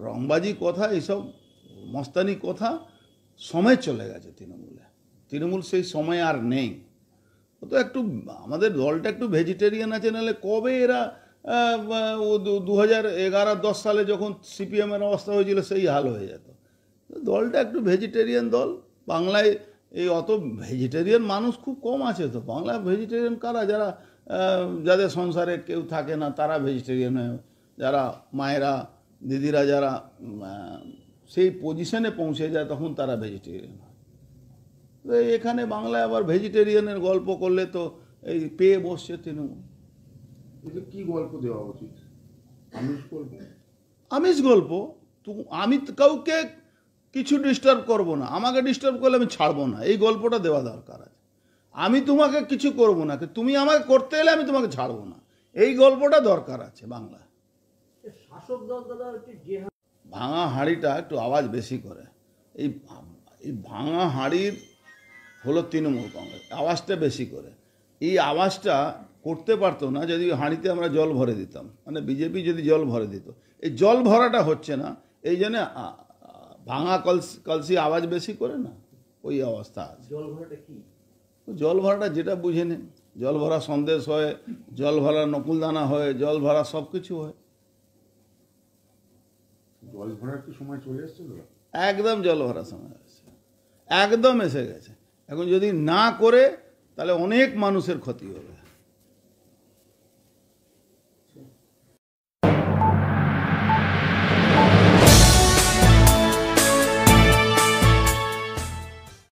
রংবাজি কথা, এইসব মস্তানি কথা সময় চলে গেছে তৃণমূলে। তৃণমূল সেই সময় আর নেই। তো একটু আমাদের দলটা একটু ভেজিটেরিয়ান আছে, নাহলে কবে এরা 2011-10 সালে যখন সিপিএমের অবস্থা হয়েছিল সেই হাল হয়ে যেত। দলটা একটু ভেজিটেরিয়ান দল। বাংলায় এই অত ভেজিটেরিয়ান মানুষ খুব কম আছে। তো বাংলা ভেজিটেরিয়ান কারা? যারা যাদের সংসারে কেউ থাকে না তারা ভেজিটেরিয়ান হয়, যারা মায়েরা দিদিরা যারা সেই পজিশনে পৌঁছে যায় তখন তারা ভেজিটেরিয়ান হয়। তো এখানে বাংলায় আবার ভেজিটেরিয়ানের গল্প করলে তো এই পেয়ে বসছে তৃণমূল। এটা কি গল্প দেওয়া উচিত? আমিষ গল্প? আমিষ গল্প। তো আমি কাউকে কিছু ডিস্টার্ব করব না, আমাকে ডিস্টার্ব করলে আমি ছাড়বো না, এই গল্পটা দেওয়া দরকার আছে। আমি তোমাকে কিছু করব না, তুমি আমাকে করতে এলে আমি তোমাকে ছাড়বো না, এই গল্পটা দরকার আছে বাংলা। শাসক দল দাদা যে ভাঙা হাঁড়িটা একটু আওয়াজ বেশি করে। এই ভাঙা হাঁড়ির হলো তৃণমূল কংগ্রেস, আওয়াজটা বেশি করে। এই আওয়াজটা করতে পারতো না যদি হাঁড়িতে আমরা জল ভরে দিতাম, মানে বিজেপি যদি জল ভরে দিত। এই জল ভরাটা হচ্ছে না, এই জন্য ভাঙা কলসি আওয়াজ বেশি করে না, ওই অবস্থা আছে। জল ভরাটা কি? জল ভরাটা যেটা বুঝে নেন, জল ভরা সন্দেশ হয়, জল ভরা নকুলদানা হয়, জল ভরা সব কিছু হয়। জল ভরার কি সময় চলে এসছে? একদম জল ভরা সময় আছে, একদম এসে গেছে। এখন যদি না করে তাহলে অনেক মানুষের ক্ষতি হবে।